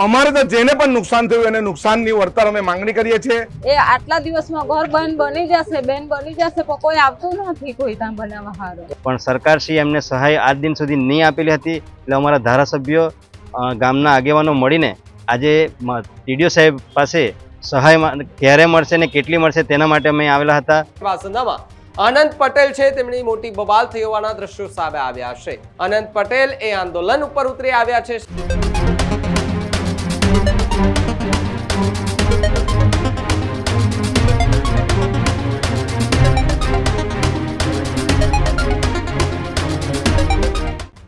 અમારે તો જેને પણ નુકસાન થયું એને નુકસાનની વળતર અમે માંગણી કરીએ છીએ। એ આટલા દિવસમાં ઘર બેન બની જશે પણ કોઈ આવતું નથી કોઈ ત્યાં બનાવવા હારું। પણ સરકારશ્રી એમને સહાય આજ દિન સુધી નહીં આપેલી હતી। એટલે અમારા ધારાસભ્યો ગામના આગેવાનો મળીને આજે ટીડીઓ સાહેબ પાસે સહાય ક્યારે મળશે ને કેટલી મળશે તેના માટે અમે આવેલા હતા। વાસંદામાં અનંત પટેલ છે તેમની મોટી બબાલ થઈ હોવાના દ્રશ્યો સામે આવ્યા છે। અનંત પટેલ એ આંદોલન ઉપર ઉતરી આવ્યા છે।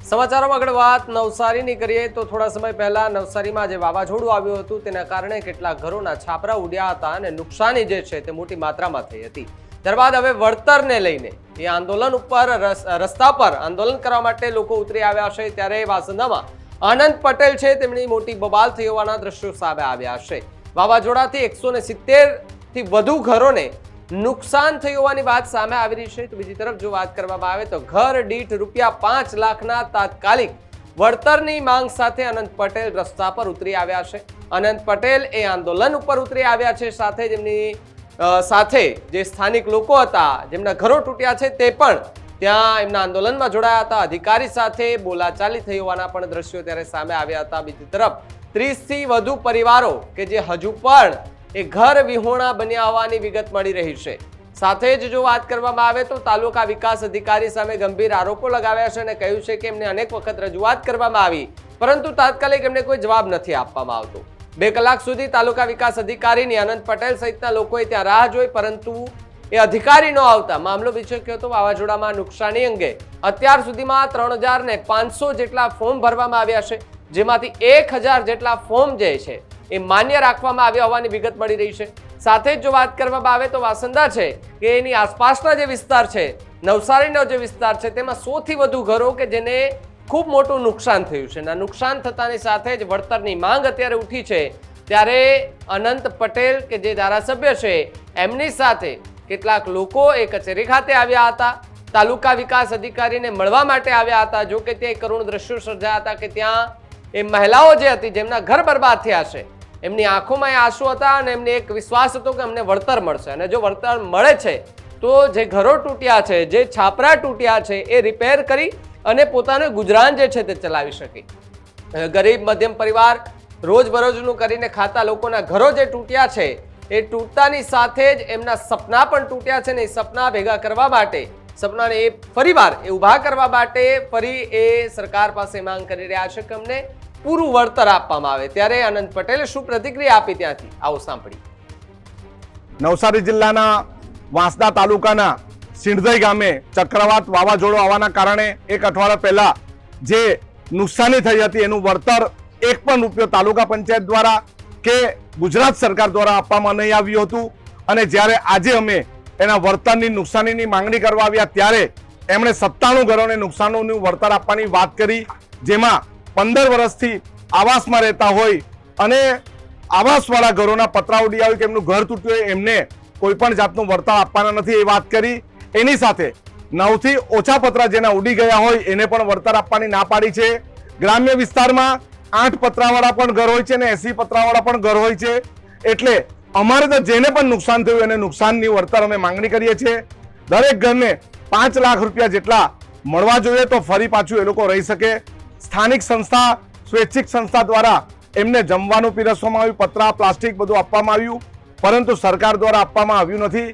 સમાચારોમાં આગળ વાત નવસારીની કરીએ તો થોડા સમય પહેલા નવસારીમાં જે વાવાઝોડું આવ્યું હતું તેના કારણે કેટલાક ઘરોના છાપરા ઉડ્યા હતા અને નુકસાની જે છે તે મોટી માત્રામાં થઈ હતી। ત્યારબાદ હવે વળતરને લઈને એ આંદોલન ઉપર રસ્તા પર આંદોલન કરવા માટે લોકો ઉતરી આવ્યા છે। ત્યારે વાસંદામાં અનંત પટેલ છે તેમની મોટી બબાલ થઈ હોવાના દ્રશ્યો સામે આવ્યા છે। વાવાઝોડાથી 170 થી વધુ ઘરોને નુકસાન થયું હોવાની વાત સામે આવી રહી છે। તો બીજી તરફ જો વાત કરવામાં આવે તો ઘર દીઠ ₹5 લાખના તાત્કાલિક વળતરની માંગ સાથે અનંત પટેલ રસ્તા પર ઉતરી આવ્યા છે। અનંત પટેલ એ આંદોલન ઉપર ઉતરી આવ્યા છે। સાથે જેમની સાથે જે સ્થાનિક લોકો હતા જેમના ઘરો તૂટ્યા છે તે પણ ત્યાં એમના આંદોલનમાં જોડાયા હતા। અધિકારી સાથે બોલાચાલી થઈ હોવાના પણ દ્રશ્યો ત્યારે સામે આવ્યા હતા। બીજી તરફ 30 થી વધુ પરિવારો કે જે હજુ પણ એ ઘર વિહોણા બન્યા હોવાની વિગત મળી રહી છે। સાથે જ જો વાત કરવામાં આવે તો તાલુકા વિકાસ અધિકારી સામે ગંભીર આરોપો લગાવ્યા છે અને કહ્યું છે કે એમને અનેક વખત રજૂઆત કરવામાં આવી પરંતુ તાત્કાલિક એમને કોઈ જવાબ નથી આપવામાં આવતો। 2 કલાક સુધી તાલુકા વિકાસ અધિકારીની અનંત પટેલ સહિતના લોકોએ ત્યાં રાહ જોઈ પરંતુ એ અધિકારી ન આવતા મામલો વિચક્યો હતો। વાવાઝોડામાં નુકસાની અંગે અત્યાર સુધીમાં 3500 જેટલા ફોર્મ ભરવામાં આવ્યા છે જેમાંથી 1000 જેટલા ફોર્મ જે છે એ માન્ય રાખવામાં આવ્યા હોવાની વિગત મળી રહી છે। સાથે જ જો વાત કરવામાં આવે તો વાસંદા છે કે એની આસપાસના જે વિસ્તાર છે નવસારીનો જે વિસ્તાર છે તેમાં 100 થી વધુ ઘરો કે જેને ખૂબ મોટું નુકસાન થયું છે। ના નુકસાન થતાની સાથે જ વળતરની માંગ અત્યારે ઉઠી છે। ત્યારે અનંત પટેલ કે જે ધારાસભ્ય છે એમની સાથે કેટલાક લોકો એ કચેરી ખાતે આવ્યા હતા। તાલુકા વિકાસ અધિકારીને મળવા માટે આવ્યા હતા। જો કે ત્યાં કરુણ દ્રશ્યો સર્જાયા હતા કે ત્યાં એ મહિલાઓ જે હતી જેમના ઘર બરબાદ થયા છે એમની આંખોમાં એ આંસુ હતા અને એમને એક વિશ્વાસ હતો કે અમને વળતર મળશે અને જો વળતર મળે છે તો જે ઘરો તૂટ્યા છે જે છાપરા તૂટ્યા છે એ રિપેર કરી અને પોતાનું ગુજરાન જે છે તે ચલાવી શકે। ગરીબ મધ્યમ પરિવાર રોજબરોજનું કરીને ખાતા લોકોના ઘરો જે તૂટ્યા છે એ તૂટતાની સાથે જ એમના સપના પણ તૂટ્યા છે ને એ સપના ભેગા કરવા માટે સપનાને એ ફરીવાર એ ઊભા કરવા માટે ફરી એ સરકાર પાસે માંગ કરી રહ્યા છે કે અમને પૂરું વળતર આપવામાં આવે। ત્યારે અનંત પટેલે શું પ્રતિક્રિયા આપી ત્યાંથી આવો સાંભળી। નવસારી જિલ્લાના વાંસદા તાલુકાના સિંધઈ ગામે ચક્રવાત વાવાઝોડું આવવાના કારણે 1 અઠવાડિયા પહેલા જે નુકસાની થઈ હતી એનું વળતર 1 પણ રૂપિયો તાલુકા પંચાયત દ્વારા કે ગુજરાત સરકાર દ્વારા આપવામાં નહીં આવ્યું હતું અને જ્યારે આજે અમે એના વળતરની નુકસાનીની માંગણી કરવા આવ્યા ત્યારે એમણે 97 ઘરોને નુકસાનોનું વળતર આપવાની વાત કરી। જેમાં 15 વર્ષથી આવાસમાં રહેતા હોય અને આવાસવાળા ઘરોના પતરા ઉડ્યા હોય કે એમનું ઘર તૂટ્યું હોય એમને કોઈ પણ જાતનું વળતર આપવાના નથી એ વાત કરી। એની સાથે 9 થી ઓછા પતરા જેના ઉડી ગયા હોય એને પણ વળતર આપવાની ના પાડી છે। ગ્રામ્ય વિસ્તારમાં 8 પતરાવાળા પણ ઘર હોય છે અને 80 પતરાવાળા પણ ઘર હોય છે। એટલે અમારે તો જેને પણ નુકસાન થયું એને નુકસાનની વળતર અમે માંગણી કરીએ છીએ। દરેક ઘરને 5 લાખ રૂપિયા જેટલા મળવા જોઈએ તો ફરી પાછું એ લોકો રહી શકે। સ્થાનિક સંસ્થા સ્વૈચ્છિક સંસ્થા દ્વારા એમને જમવાનું પીરસવામાં આવ્યું, પતરા પ્લાસ્ટિક બધું આપવામાં આવ્યું પરંતુ સરકાર દ્વારા આપવામાં આવ્યું નથી।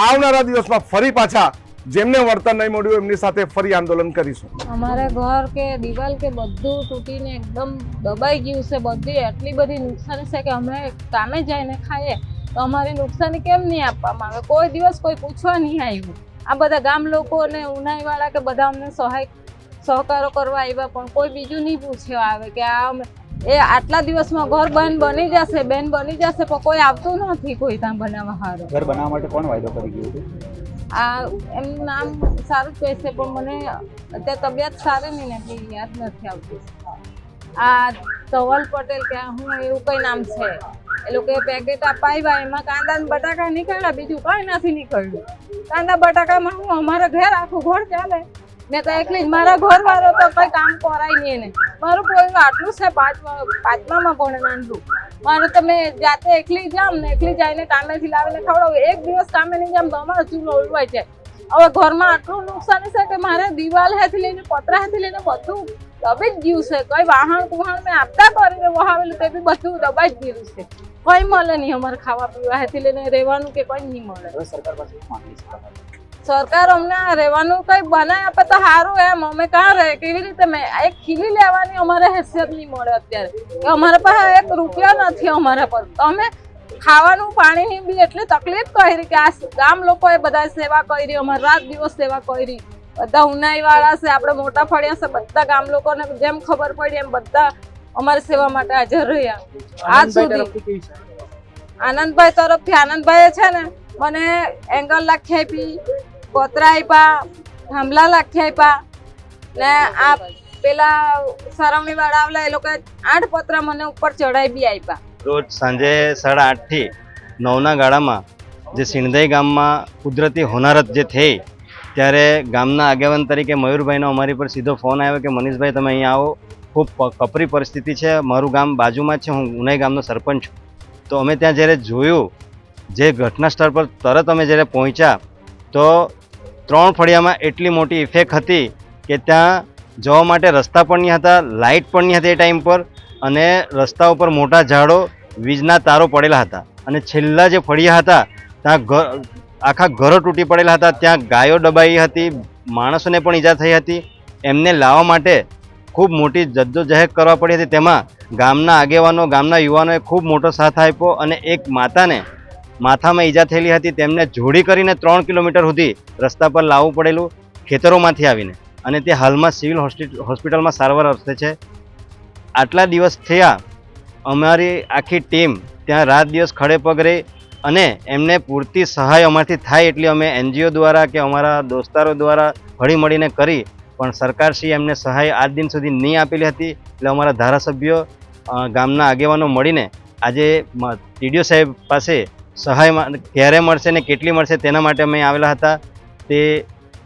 આવનારા દિવસમાં ફરી પાછા જેમને વળતર નહીં મળ્યું એમની સાથે ફરી આંદોલન કરીશું। અમારે ઘર કે દિવાલ કે બધું તૂટીને એકદમ દબાઈ ગયું છે। બધી એટલી બધી નુકસાની છે કે અમે કામે જઈને ખાઈએ તો અમારી નુકસાની કેમ નહીં આપવામાં આવે? કોઈ દિવસ કોઈ પૂછવા નહીં આવ્યું। આ બધા ગામ લોકો અને ઉનાઈવાળા કે બધા અમને સહકારો કરવા આવ્યા પણ કોઈ બીજું નહીં પૂછવા આવે કે આ એ આટલા દિવસમાં ઘર બની જશે પણ કોઈ આવતું નથી કોઈ ત્યાં બનાવવા હારું। ઘર બનાવવા માટે કોણ વાયદો કરી ગયો હતો? આ એમનું નામ સારું જ કહેશે પણ મને અત્યારે તબિયત સારી નહીં ને એટલે યાદ નથી આવતું। આ ધવલ પટેલ કે હું એવું કઈ નામ છે એ લોકોએ પેકેટ અપાવ્યા એમાં કાંદા ને બટાકા નીકળ્યા બીજું કઈ નથી નીકળ્યું। કાંદા બટાકામાં હું અમારા ઘર આખું ઘર ચાલે મેં તો એકલી જ, મારા ઘરવાળો તો કઈ કામ કરાય નહીં એને. મારું પોયરું આટલું છે, પાંચમામાં ભણે નાનલું. મારું તો મેં જાતે એકલી જામ ને એકલી જઈને કામેથી લાવીને ખવડાવું. એક દિવસ કામે નહીં જામ તો અમારો ચૂલો ઉલવાઈ જાય. હવે ઘરમાં આટલું નુકસાની છે કે મારે દિવાલ હેથી લઈને પતરા હેથી લઈને બધું દબાઈ જ ગયું છે. કઈ વાહણ કુહાણ મેં આપતા કરીને વહાવેલું તે બી બધું દબાઈ જ ગયું છે. કઈ મળે નહીં અમારે ખાવા પીવા હેથી લઈને રહેવાનું કે કઈ નહીં મળે. હવે સરકાર પાસે શું માંગણી છે તમારી? સરકાર અમને આ રહેવાનું કઈ બનાવી આપે તો સારું એમ. અમે કાં રહે કેવી રીતે મેં એક ખીલી લેવાની અમારે હેસિયત નહીં મળે અત્યારે. અમારા પાસે એક રૂપિયા નથી અમારા પર. તો અમે ખાવાનું પાણીની બી એટલી તકલીફ કરી કે આ ગામ લોકોએ બધા સેવા કરી, અમારે રાત દિવસ સેવા કરી. બધા ઉનાઈ વાળા છે, આપણે મોટા ફળિયા છે, બધા ગામ લોકોને જેમ ખબર પડી એમ બધા અમારી સેવા માટે હાજર રહ્યા આજ સુધી. આનંદભાઈ તરફથી આનંદભાઈ છે ને મને એંગલ લાખી આપી, પતરા આપ્યા, થાંભલા લાખી આપ્યા ને આ પેલા સરવણી વાળા આવલા એ લોકો 8 પતરા મને ઉપર ચડાઈ બી આપ્યા. રોજ સાંજે 8:30 થી 9ના ગાળામાં જે સિણધાઈ ગામમાં કુદરતી હોનારત જે થઈ ત્યારે ગામના આગેવાન તરીકે મયુરભાઈનો અમારી પર સીધો ફોન આવ્યો કે મનીષભાઈ તમે અહીંયા આવો, ખૂબ કપરી પરિસ્થિતિ છે, મારું ગામ બાજુમાં જ છે, હું ઉનાઈ ગામનો સરપંચ છું. તો અમે ત્યાં જ્યારે જોયું, જે ઘટના સ્થળ પર તરત અમે જ્યારે પહોંચ્યા તો 3 ફળિયામાં એટલી મોટી ઇફેક્ટ હતી કે ત્યાં જવા માટે રસ્તા પણ નહીં હતા, લાઇટ પણ નહીં હતી એ ટાઈમ પર, અને રસ્તા ઉપર મોટા ઝાડો, વીજના તારો પડેલા હતા. અને છેલ્લા જે ફળિયા હતા ત્યાં આખા ઘરો તૂટી પડેલા હતા, ત્યાં ગાયો દબાઈ હતી, માણસોને પણ ઈજા થઈ હતી. એમને લાવવા માટે ખૂબ મોટી જદ્દોજહેદ કરવા પડી હતી. તેમાં ગામના આગેવાનો, ગામના યુવાનોએ ખૂબ મોટો સાથ આપ્યો અને એક માતાને માથામાં ઈજા થયેલી હતી, તેમને જોડી કરીને 3 કિલોમીટર સુધી રસ્તા પર લાવવું પડેલું ખેતરોમાંથી આવીને, અને તે હાલમાં સિવિલ હોસ્પિટલમાં સારવાર અર્થે છે. આટલા દિવસ થયા અમારી આખી ટીમ ત્યાં રાત દિવસ ખડે પગ રહી અને એમને પૂરતી સહાય અમારથી થાય એટલી અમે NGO દ્વારા કે અમારા દોસ્તારો દ્વારા હળી મળીને કરી, પણ સરકારશ્રી એમને સહાય આજ દિન સુધી નહીં આપેલી હતી. એટલે અમારા ધારાસભ્યો, ગામના આગેવાનો મળીને આજે TDO સાહેબ પાસે સહાય ક્યારે મળશે ને કેટલી મળશે તેના માટે અમે આવેલા હતા. તે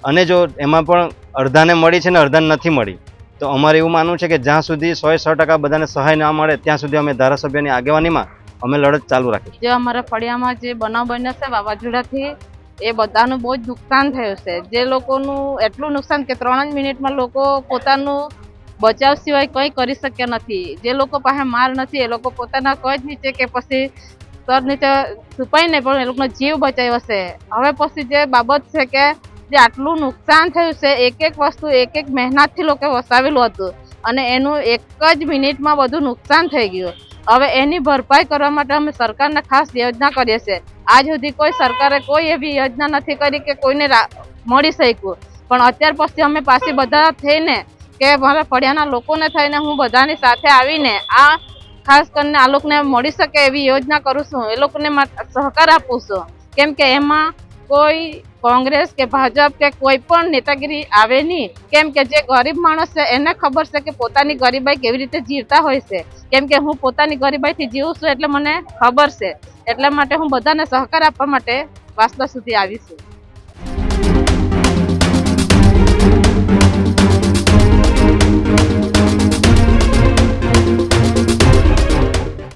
અને જો એમાં પણ અડધાને મળી છે ને અડધાને નથી મળી, તો અમારે એવું માનવું છે કે જ્યાં સુધી 100% બધાને સહાય ના મળે ત્યાં સુધી અમે ધારાસભ્યની આગેવાનીમાં અમે લડત ચાલુ રાખીશું. જે અમારા ફળિયામાં જે બનાવ બન્યો છે વાવાઝોડાથી, એ બધાનું બહુ જ નુકસાન થયું છે. જે લોકોનું એટલું નુકસાન કે 3 જ મિનિટમાં લોકો પોતાનું બચાવ સિવાય કંઈ કરી શક્યા નથી. જે લોકો પાસે માલ નથી એ લોકો પોતાના કદ નીચે કે પછી સ્તર નીચે છુપાઈને પણ એ લોકોનો જીવ બચાવ્યો છે. હવે પછી જે બાબત છે કે જે આટલું નુકસાન થયું છે, એક વસ્તુ એક મહેનતથી લોકો વસાવેલું હતું અને એનું 1 જ મિનિટમાં બધું નુકસાન થઈ ગયું. હવે એની ભરપાઈ કરવા માટે અમે સરકારને ખાસ યોજના કરીએ છીએ. આજ સુધી કોઈ સરકારે કોઈ એવી યોજના નથી કરી કે કોઈને મળી શક્યું, પણ અત્યાર પછી અમે પાછી બધા થઈને કે મારા ફળિયાના લોકોને થઈને હું બધાની સાથે આવીને આ ખાસ કરીને આ લોકોને મળી શકે એવી યોજના કરું છું, એ લોકોને સહકાર આપું છું. કેમ કે એમાં કોઈ કોંગ્રેસ કે ભાજપ કે કોઈ પણ નેતાગીરી આવે નહીં. કેમ કે જે ગરીબ માણસ છે એને ખબર છે કે પોતાની ગરીબાઈ કેવી રીતે જીવતા હોય છે. કેમ કે હું પોતાની ગરીબાઈથી જીવું છું એટલે મને ખબર છે. એટલા માટે હું બધાને સહકાર આપવા માટે વાસદા સુધી આવી છું.